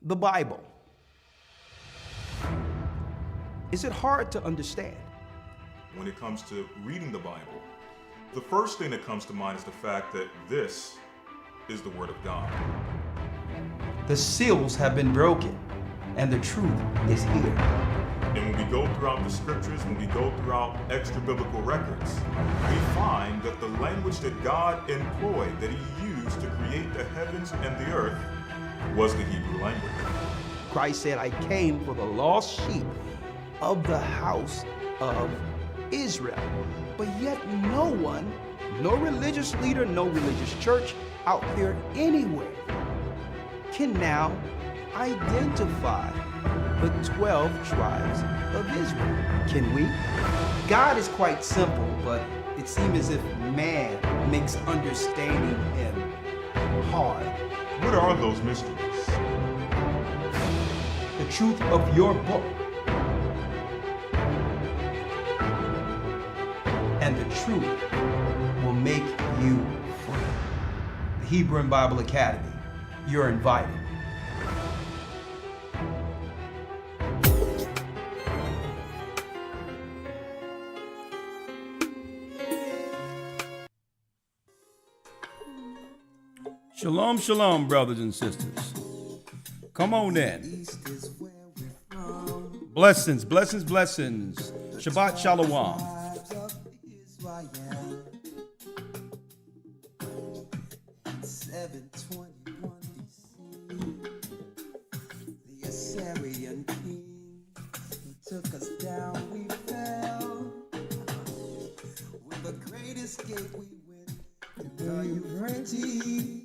The Bible. Is it hard to understand? When it comes to reading the Bible, the first thing that comes to mind is the fact that this is the Word of God. The seals have been broken, and the truth is here. And when we go throughout the scriptures, when we go throughout extra biblical records, we find that the language that God employed, that He used to create the heavens and the earth, was the Hebrew language. Christ said, I came for the lost sheep of the house of Israel. But yet no one, no religious leader, no religious church out there anywhere can now identify the 12 tribes of Israel. Can we? God is quite simple, but it seems as if man makes understanding Him hard. What are those mysteries? The truth of your book and the truth will make you free. The Hebrew and Bible Academy, you're invited. Shalom, shalom, brothers and sisters. Come on in. Blessings, blessings, blessings. Shabbat shalom. The Assyrian king took us down, we fell. With the great escape we went through the Euphrates.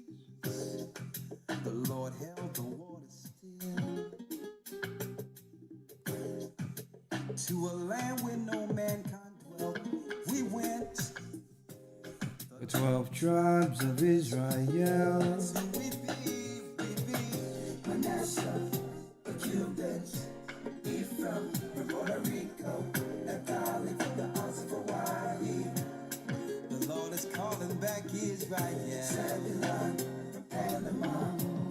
The Lord held the water still. To a land where no mankind dwelt, we went. The 12 tribes of Israel. We be Manasseh, the Cubans, Ephraim, from Puerto Rico, Naphtali from the islands of Hawaii. The Lord is calling back Israel. Zebulun from Panama,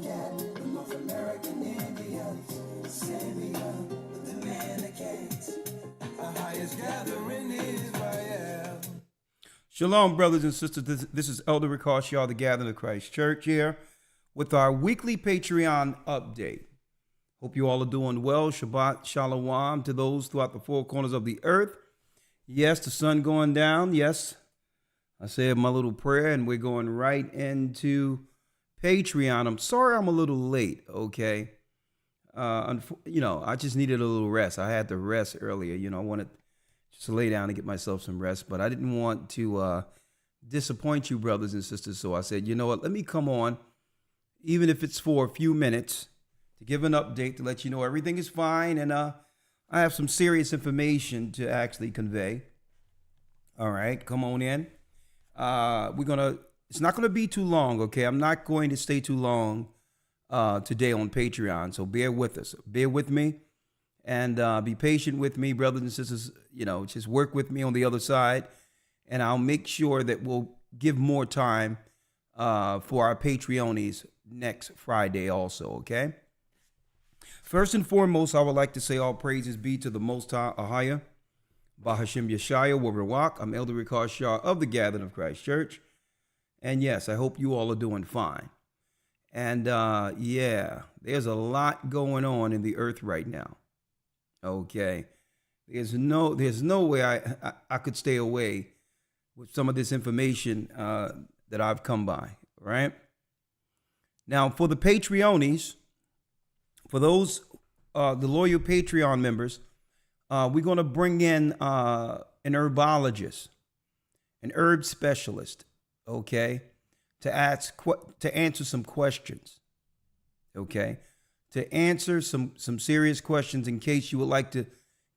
Gad, the North American Indians, Simeon, the Dominicans, our highest gathering Israel. Shalom, brothers and sisters. This is Elder Rawchaa, the Gathering of Christ Church here with our weekly Patreon update. Hope you all are doing well. Shabbat shalom to those throughout the four corners of the earth. Yes, the sun going down. Yes, I said my little prayer, and we're going right into Patreon. I'm sorry I'm a little late, okay? I just needed a little rest. I had to rest earlier. I wanted just to lay down and get myself some rest, but I didn't want to disappoint you, brothers and sisters. So I said, you know what, let me come on, even if it's for a few minutes, to give an update, to let you know everything is fine. And I have some serious information to actually convey. All right, come on in. It's not going to be too long, okay? I'm not going to stay too long today on Patreon, so bear with us. Bear with me and be patient with me, brothers and sisters. Just work with me on the other side, and I'll make sure that we'll give more time for our Patreonies next Friday also, okay? First and foremost, I would like to say all praises be to the Most High, Bahashim Yeshaya Warawak. I'm Elder Rawchaa of the Gathering of Christ Church. And yes, I hope you all are doing fine. And there's a lot going on in the earth right now. Okay. There's no way I could stay away with some of this information that I've come by, right? Now, for the Patreonies, for those, the loyal Patreon members, we're going to bring in an herbologist, an herb specialist, okay, to answer some questions, okay, to answer some serious questions in case you would like to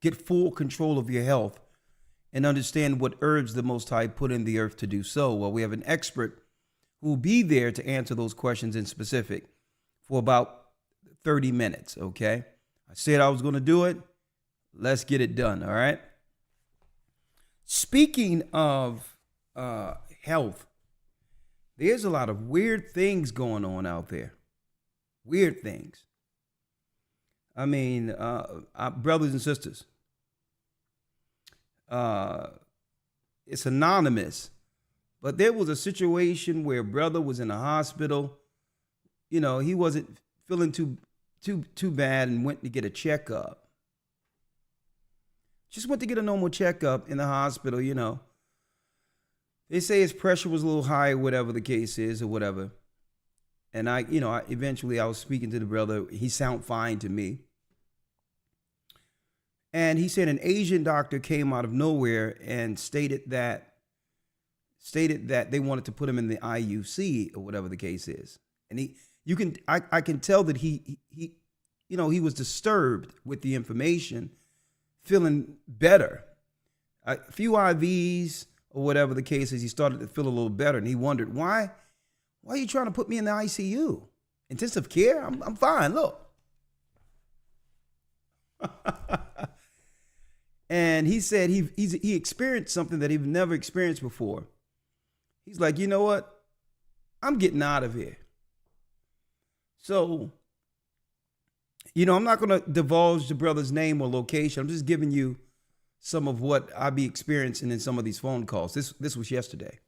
get full control of your health and understand what herbs the Most High put in the earth to do so. Well, we have an expert who will be there to answer those questions in specific for about 30 minutes, okay? I said I was going to do it. Let's get it done, all right? Speaking of health, there's a lot of weird things going on out there. Weird things. I mean, brothers and sisters, it's anonymous, but there was a situation where brother was in the hospital. You know, he wasn't feeling too bad and went to get a checkup. Just went to get a normal checkup in the hospital, you know. They say his pressure was a little high, whatever the case is, or whatever. And eventually I was speaking to the brother. He sounded fine to me. And he said an Asian doctor came out of nowhere and stated that they wanted to put him in the IUC or whatever the case is. And I can tell that he was disturbed with the information, feeling better. A few IVs or whatever the case is, he started to feel a little better, and he wondered, why are you trying to put me in the ICU? Intensive care? I'm fine, look. And he said he experienced something that he'd never experienced before. He's like, you know what? I'm getting out of here. So, I'm not going to divulge the brother's name or location. I'm just giving you some of what I be experiencing in some of these phone calls. This was yesterday.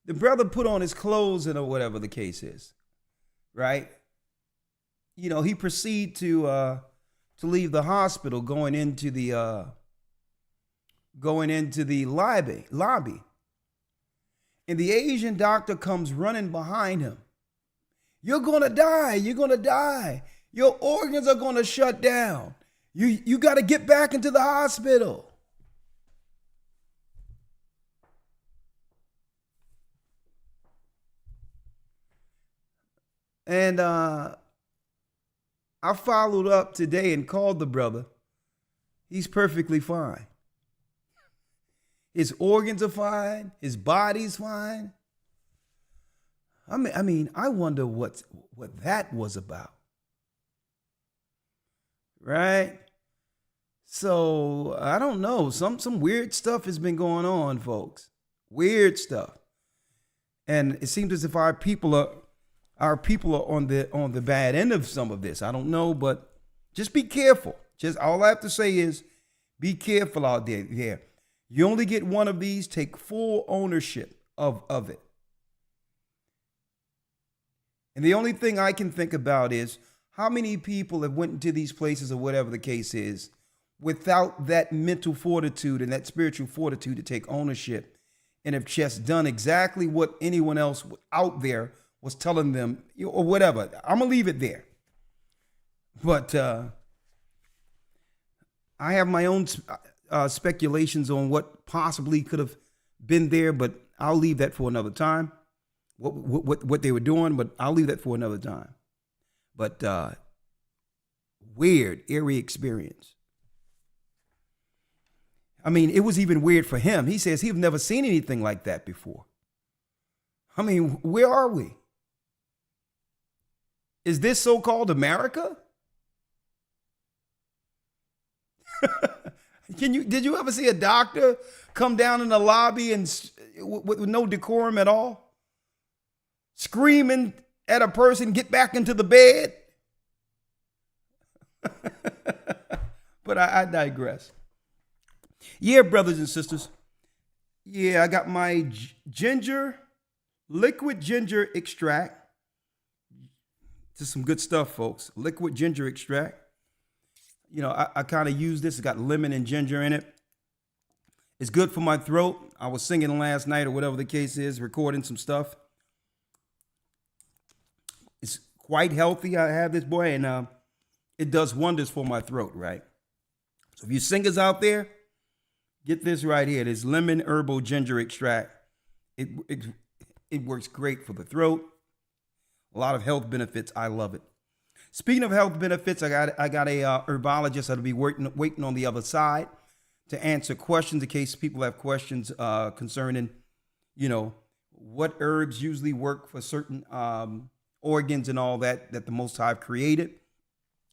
The brother put on his clothes or whatever the case is, right? He proceeded to leave the hospital, going into the lobby. And the Asian doctor comes running behind him. You're going to die. You're going to die. Your organs are going to shut down. You got to get back into the hospital. And I followed up today and called the brother. He's perfectly fine. His organs are fine. His body's fine. I mean, I wonder what that was about. Right? So, I don't know. Some weird stuff has been going on, folks. Weird stuff. And it seems as if our people are on the bad end of some of this. I don't know, but just be careful. Just all I have to say is be careful out there. Yeah. You only get one of these. Take full ownership of it. And the only thing I can think about is how many people have went into these places or whatever the case is without that mental fortitude and that spiritual fortitude to take ownership and have just done exactly what anyone else out there was telling them or whatever. I'm going to leave it there. But I have my own speculations on what possibly could have been there, but I'll leave that for another time. What they were doing, but I'll leave that for another time. But weird, eerie experience. I mean, it was even weird for him. He says he's never seen anything like that before. I mean, where are we? Is this so-called America? Did you ever see a doctor come down in the lobby and with no decorum at all? Screaming at a person, get back into the bed? But I digress. Yeah, brothers and sisters. Yeah, I got my liquid ginger extract. This is some good stuff, folks. Liquid ginger extract. I kind of use this. It's got lemon and ginger in it. It's good for my throat. I was singing last night or whatever the case is, recording some stuff. It's quite healthy. I have this boy, and it does wonders for my throat, right? So if you singers out there, get this right here. This lemon herbal ginger extract. It works great for the throat. A lot of health benefits. I love it. Speaking of health benefits, I got a herbologist that'll be waiting on the other side to answer questions in case people have questions concerning, what herbs usually work for certain organs and all that the Most High created.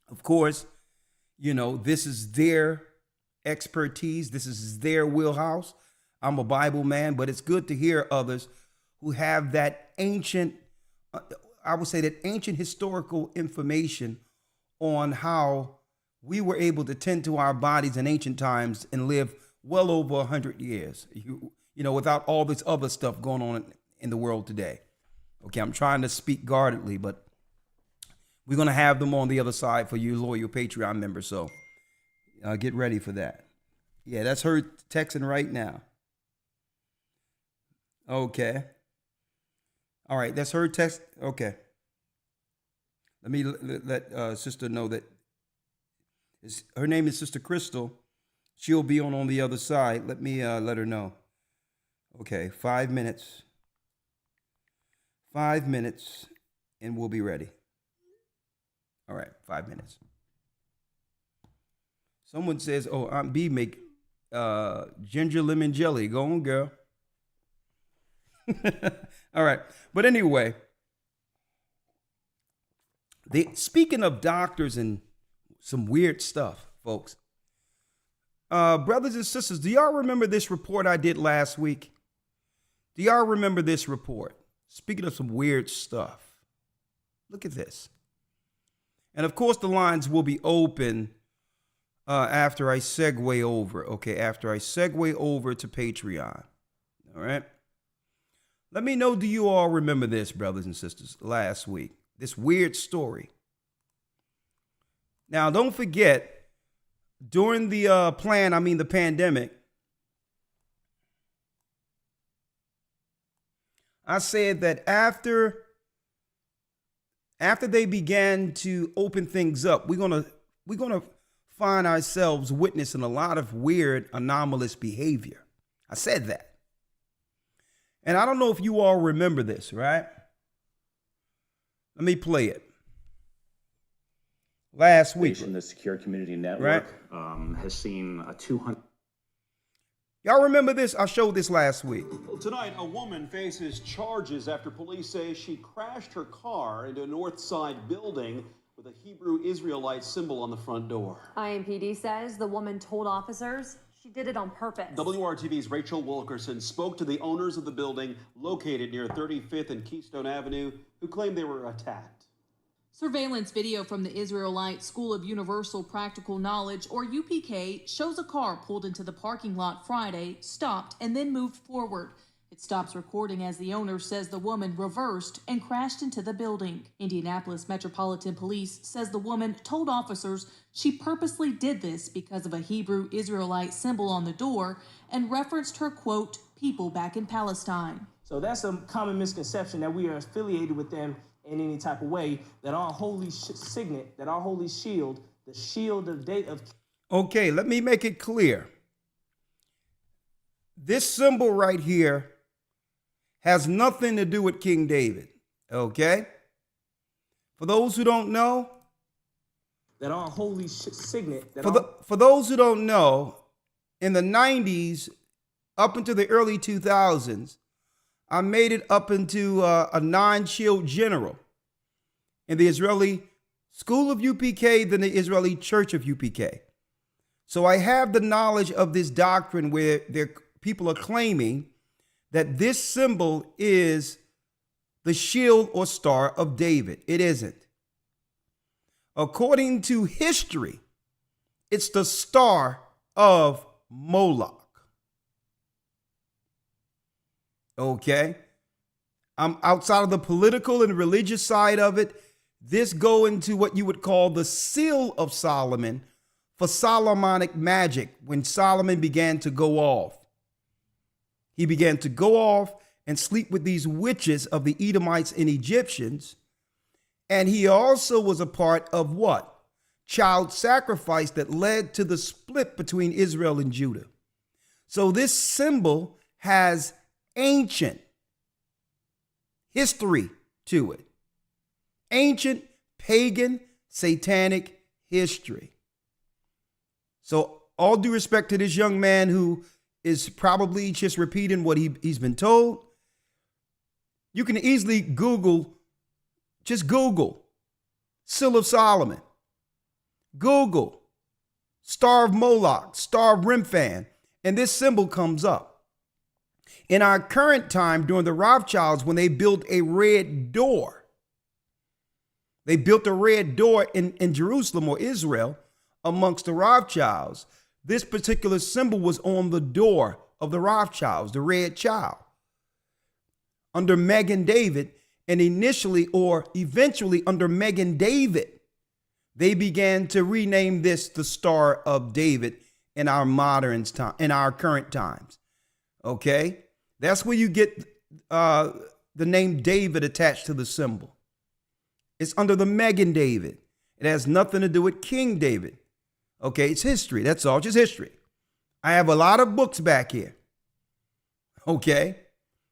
Of course, this is their expertise. This is their wheelhouse. I'm a Bible man, but it's good to hear others who have that ancient, I would say that ancient historical information on how we were able to tend to our bodies in ancient times and live well over 100 years, you know, without all this other stuff going on in the world today. Okay, I'm trying to speak guardedly, but we're going to have them on the other side for you loyal Patreon members, so get ready for that. Yeah, that's her texting right now. Okay. All right, that's her text. Okay. Let me let sister know that her name is Sister Crystal. She'll be on the other side. Let me let her know. Okay, 5 minutes. 5 minutes, and we'll be ready. All right, 5 minutes. Someone says, "Oh, Aunt B make ginger lemon jelly." Go on, girl. All right, but anyway, speaking of doctors and some weird stuff, folks. Brothers and sisters, do y'all remember this report I did last week? Do y'all remember this report? Speaking of some weird stuff, look at this. And of course, the lines will be open after I segue over. Okay, after I segue over to Patreon. All right. Let me know, do you all remember this, brothers and sisters, last week? This weird story. Now, don't forget, during the the pandemic, I said that after they began to open things up, we're gonna find ourselves witnessing a lot of weird, anomalous behavior. I said that. And I don't know if you all remember this, right? Let me play it. Last week, The Secure Community Network has seen a 200. Y'all remember this? I showed this last week. Well, tonight, a woman faces charges after police say she crashed her car into a north side building with a Hebrew Israelite symbol on the front door. IMPD says the woman told officers she did it on purpose. WRTV's Rachel Wilkerson spoke to the owners of the building located near 35th and Keystone Avenue who claimed they were attacked. Surveillance video from the Israelite School of Universal Practical Knowledge, or UPK, shows a car pulled into the parking lot Friday, stopped, and then moved forward. It stops recording as the owner says the woman reversed and crashed into the building. Indianapolis Metropolitan Police says the woman told officers she purposely did this because of a Hebrew Israelite symbol on the door and referenced her, quote, people back in Palestine. So that's a common misconception that we are affiliated with them in any type of way, that our holy signet, that our holy shield, the shield of date of. Okay, let me make it clear. This symbol right here has nothing to do with King David, okay? For those who don't know, that our holy signet. That for those who don't know, in the 90s, up into the early 2000s, I made it up into a non-shield general in the Israeli School of UPK, then the Israeli Church of UPK. So I have the knowledge of this doctrine where people are claiming that this symbol is the shield or star of David. It isn't. According to history, it's the star of Moloch. Okay, I'm outside of the political and religious side of it. This go into what you would call the seal of Solomon for Solomonic magic. When Solomon began to go off, he began to go off and sleep with these witches of the Edomites and Egyptians. And he also was a part of what? Child sacrifice that led to the split between Israel and Judah. So this symbol has ancient history to it. Ancient, pagan, satanic history. So all due respect to this young man who is probably just repeating what he's been told, you can easily just Google Seal of Solomon. Google Star of Moloch, Star of Remphan, and this symbol comes up. In our current time, during the Rothschilds, when they built a red door, They built a red door in Jerusalem or Israel amongst the Rawchaas. This particular symbol was on the door of the Rawchaas, the red child. Under Megan David, and initially or eventually under Megan David, they began to rename this the Star of David in our modern time, in our current times. Okay, that's where you get the name David attached to the symbol. It's under the Megan David. It has nothing to do with King David. Okay, it's history. That's all, just history. I have a lot of books back here. Okay,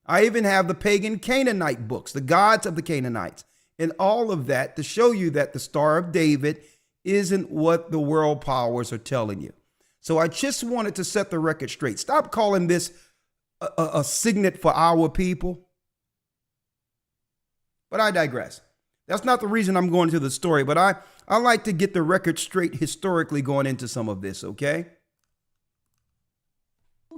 I even have the pagan Canaanite books, the gods of the Canaanites, and all of that to show you that the Star of David isn't what the world powers are telling you. So I just wanted to set the record straight. Stop calling this a signet for our people. But I digress. That's not the reason I'm going to the story, but I like to get the record straight historically going into some of this, okay?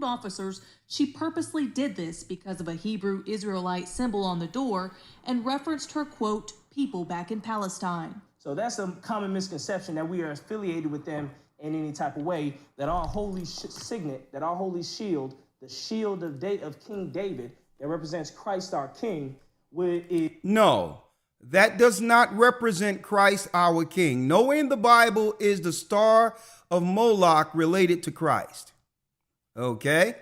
Officers she purposely did this because of a Hebrew Israelite symbol on the door and referenced her, quote, people back in Palestine. So that's a common misconception that we are affiliated with them in any type of way, that our holy signet, that our holy shield, the shield of King David that represents Christ our King, No, that does not represent Christ our King. Nowhere in the Bible is the Star of Moloch related to Christ. Okay?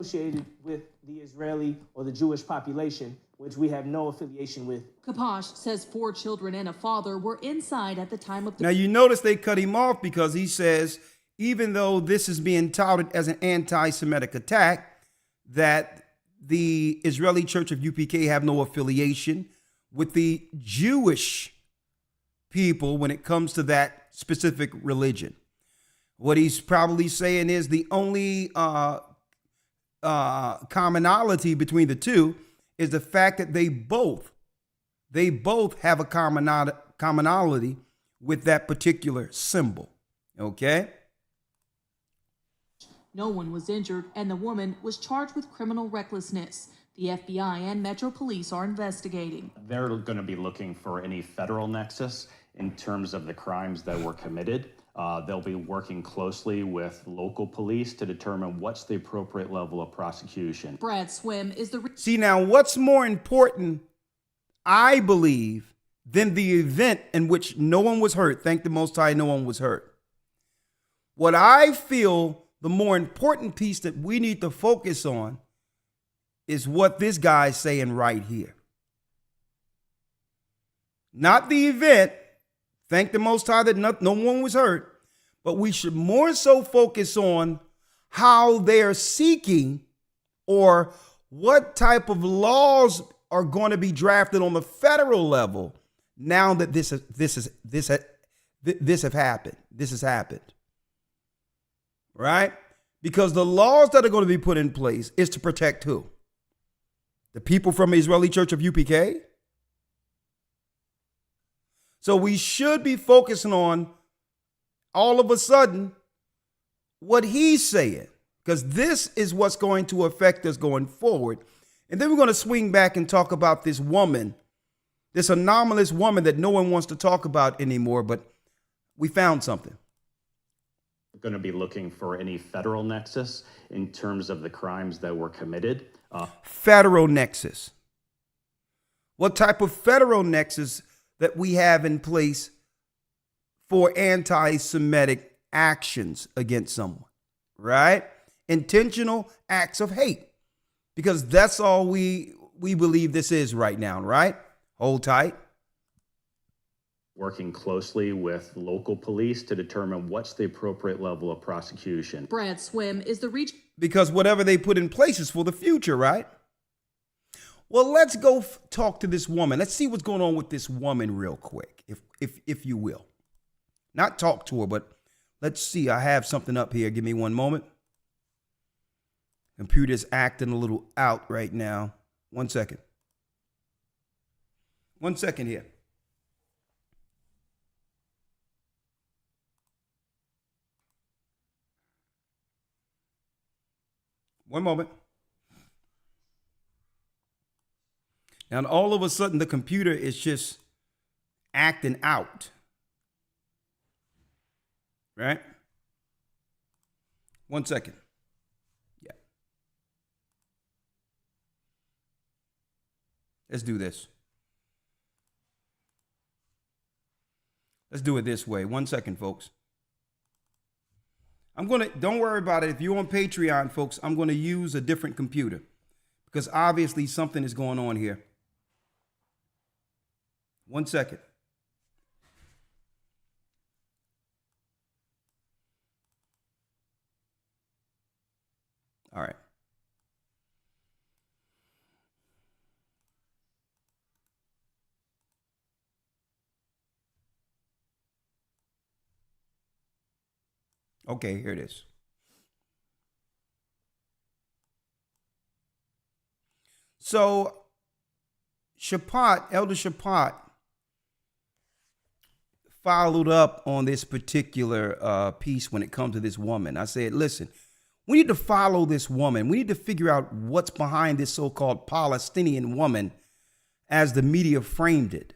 associated with the Israeli or the Jewish population, which we have no affiliation with. Kaposh says 4 children and a father were inside at the time of the... Now, you notice they cut him off because he says, even though this is being touted as an anti-Semitic attack, that the Israeli Church of UPK have no affiliation with the Jewish people when it comes to that specific religion. What he's probably saying is the only commonality between the two is the fact that they both have a commonality with that particular symbol. Okay? No one was injured, and the woman was charged with criminal recklessness. The FBI and Metro Police are investigating. They're going to be looking for any federal nexus in terms of the crimes that were committed. They'll be working closely with local police to determine what's the appropriate level of prosecution. Brad Swim is the... See, now, what's more important, I believe, than the event in which no one was hurt? Thank the Most High, no one was hurt. What I feel the more important piece that we need to focus on is what this guy's saying right here. Not the event. Thank the Most High that no one was hurt. But we should more so focus on how they're seeking or what type of laws are going to be drafted on the federal level now that this has happened. Right? Because the laws that are going to be put in place is to protect who? The people from the Israeli Church of UPK? So we should be focusing on all of a sudden what he's saying, because this is what's going to affect us going forward. And then we're going to swing back and talk about this woman, this anomalous woman that no one wants to talk about anymore, but we found something. We're going to be looking for any federal nexus in terms of the crimes that were committed. Federal nexus. What type of federal nexus that we have in place for anti-Semitic actions against someone, right? Intentional acts of hate, because that's all we believe this is right now, right? Hold tight. Working closely with local police to determine what's the appropriate level of prosecution. Brad Swim is the because whatever they put in place is for the future, right? Well, let's go talk to this woman. Let's see what's going on with this woman real quick, if you will. Not talk to her, but let's see. I have something up here. Give me one moment. Computer's acting a little out right now. 1 second. 1 second here. One moment. And all of a sudden, the computer is just acting out. Right? 1 second. Yeah. Let's do this. Let's do it this way. 1 second, folks. Don't worry about it. If you're on Patreon, folks, I'm going to use a different computer because obviously something is going on here. 1 second. All right. Okay, here it is. So, Elder Rawchaa followed up on this particular piece when it comes to this woman. I said, listen, we need to follow this woman. We need to figure out what's behind this so-called Palestinian woman as the media framed it,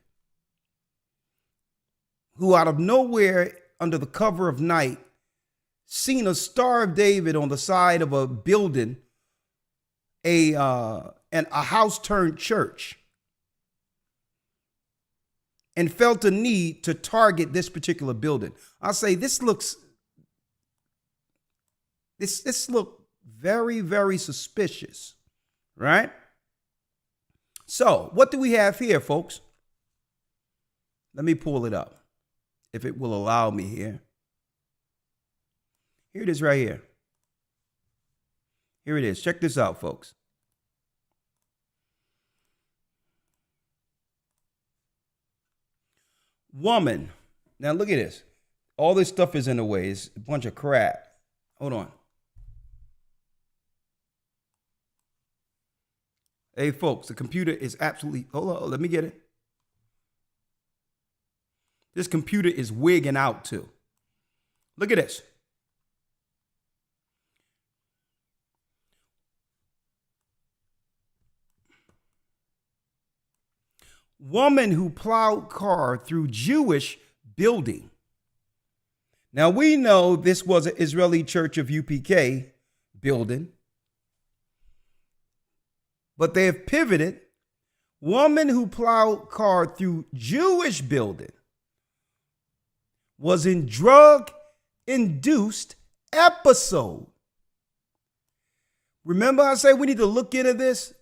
who out of nowhere, under the cover of night, seen a Star of David on the side of a building, and a house turned church, and felt a need to target this particular building. I'll say this looks very, very suspicious, right? So what do we have here, folks? Let me pull it up, if it will allow me here. Here it is right here. Here it is. Check this out, folks. Woman. Now look at this. All this stuff is in the way. It's a bunch of crap. Hold on. Hey, folks, the computer is absolutely... Hold on, let me get it. This computer is wigging out too. Look at this. Woman who plowed car through Jewish building. Now we know this was an Israeli Church of UPK building, but they have pivoted. Woman who plowed car through Jewish building was in drug-induced episode. Remember I say we need to look into this?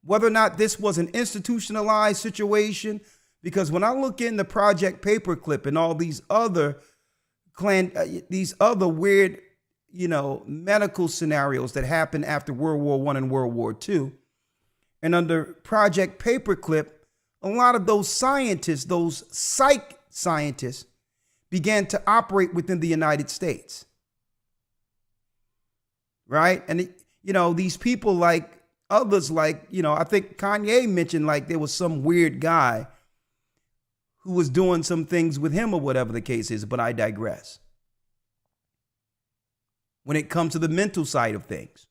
Whether or not this was an institutionalized situation, because when I look into Project Paperclip and all these other weird, medical scenarios that happened after World War I and World War II, and under Project Paperclip, a lot of those scientists, those psych scientists, began to operate within the United States, right? And these people like. Others like, I think Kanye mentioned like there was some weird guy who was doing some things with him or whatever the case is, but I digress. When it comes to the mental side of things.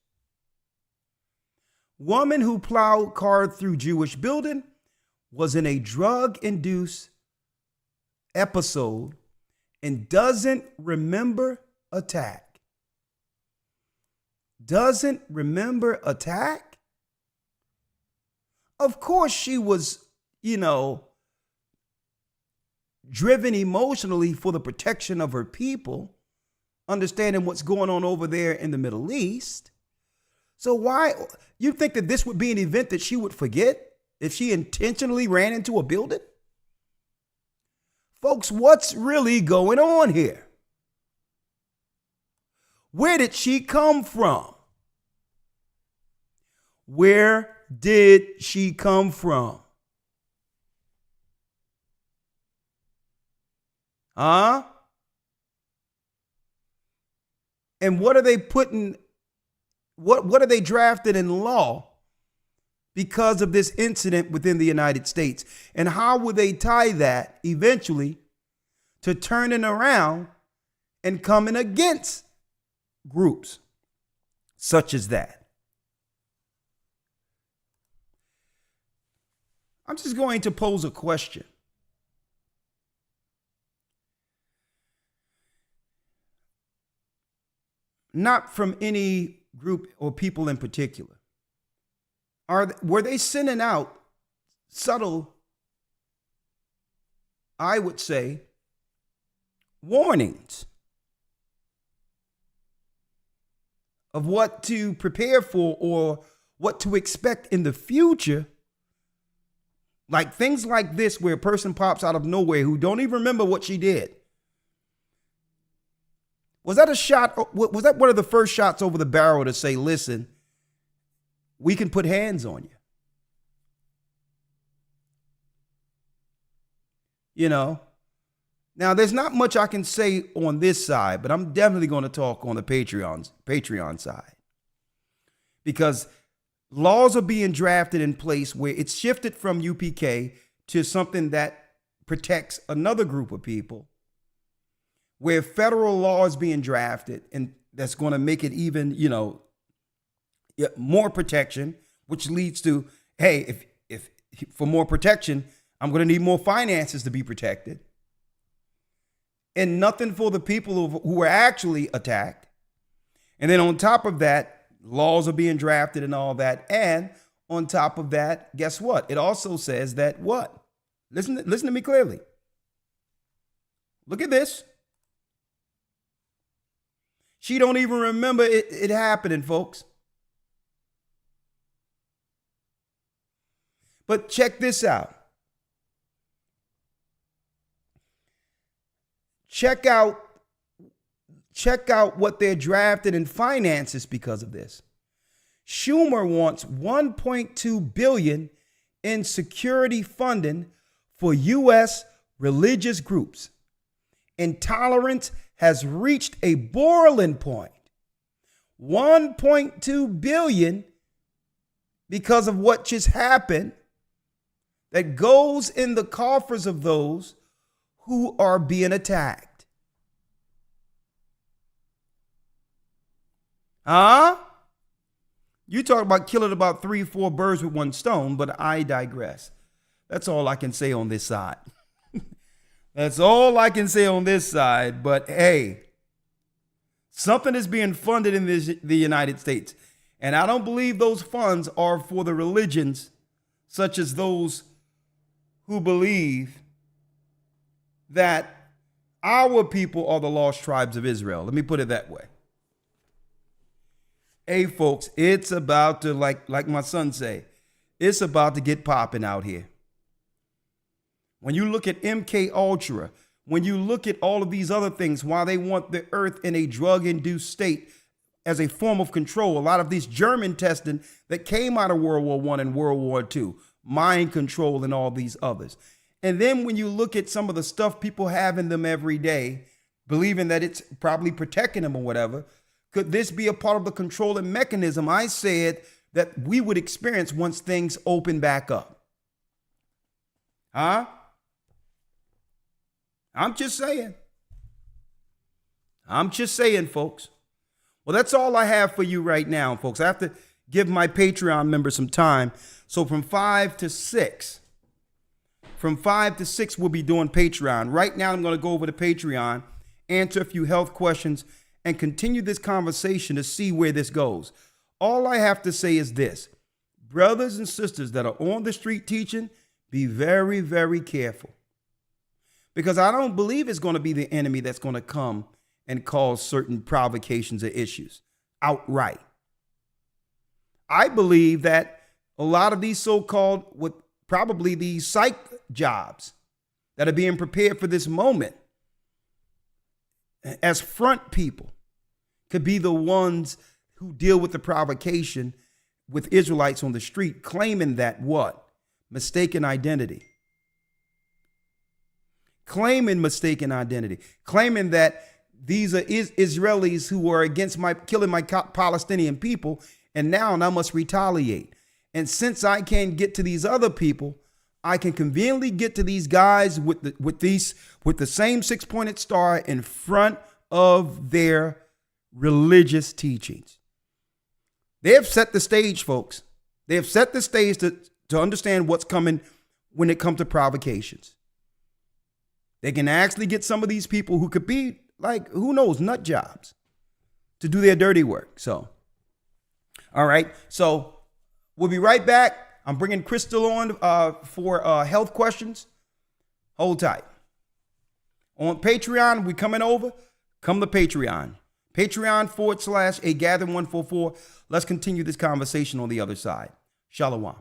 Woman who plowed car through Jewish building was in a drug-induced episode and doesn't remember attack. Doesn't remember attack? Of course she was, driven emotionally for the protection of her people, understanding what's going on over there in the Middle East. So why, you think that this would be an event that she would forget if she intentionally ran into a building? Folks, what's really going on here? Where did she come from? Where did she come from? Huh? And what are they putting, what are they drafting in law because of this incident within the United States? And how will they tie that eventually to turning around and coming against groups such as that? I'm just going to pose a question. Not from any group or people in particular. Were they sending out subtle, I would say, warnings of what to prepare for or what to expect in the future? Like things like this, where a person pops out of nowhere who don't even remember what she did. Was that a shot? Was that one of the first shots over the barrel to say, listen, we can put hands on you? You know, now there's not much I can say on this side, but I'm definitely going to talk on the Patreon side, because laws are being drafted in place where it's shifted from UPK to something that protects another group of people, where federal law is being drafted and that's going to make it even, you know, more protection, which leads to, hey, if for more protection, I'm going to need more finances to be protected. And nothing for the people who were actually attacked. And then on top of that, laws are being drafted and all that. And on top of that, guess what? It also says that what? Listen to me clearly. Look at this. She don't even remember it happening, folks. But check this out. Check out what they're drafted in finances because of this. Schumer wants $1.2 billion in security funding for U.S. religious groups. Intolerance has reached a boiling point. $1.2 billion because of what just happened that goes in the coffers of those who are being attacked. You talk about killing about 3-4 birds with one stone, but I digress. That's all I can say on this side. That's all I can say on this side. But hey, something is being funded in the United States. And I don't believe those funds are for the religions such as those who believe that our people are the lost tribes of Israel. Let me put it that way. Hey, folks, it's about to, like my son say, it's about to get popping out here. When you look at MK Ultra, when you look at all of these other things, why they want the earth in a drug-induced state as a form of control, a lot of these German testing that came out of World War I and World War II, mind control and all these others. And then when you look at some of the stuff people have in them every day, believing that it's probably protecting them or whatever, could this be a part of the controlling mechanism I said that we would experience once things open back up? I'm just saying. I'm just saying, folks. Well, that's all I have for you right now, folks. I have to give my Patreon members some time. So from 5 to 6, we'll be doing Patreon. Right now, I'm going to go over to Patreon, answer a few health questions, and continue this conversation to see where this goes. All I have to say is this. Brothers and sisters that are on the street teaching, be very, very careful. Because I don't believe it's going to be the enemy that's going to come and cause certain provocations or issues outright. I believe that a lot of these so-called, with probably these psych jobs that are being prepared for this moment as front people could be the ones who deal with the provocation with Israelites on the street, claiming that what? Mistaken identity. Claiming mistaken identity. Claiming that these are Israelis who are against killing my Palestinian people, and now I must retaliate. And since I can't get to these other people, I can conveniently get to these guys with the same six-pointed star in front of their religious teachings. They have set the stage, folks. They have set the stage to understand what's coming when it comes to provocations. They can actually get some of these people who could be like, who knows, nut jobs to do their dirty work. So, all right. So we'll be right back. I'm bringing Crystal on for health questions. Hold tight. On Patreon, we coming over. Come to Patreon. Patreon.com/AGathering144. Let's continue this conversation on the other side. Shalom.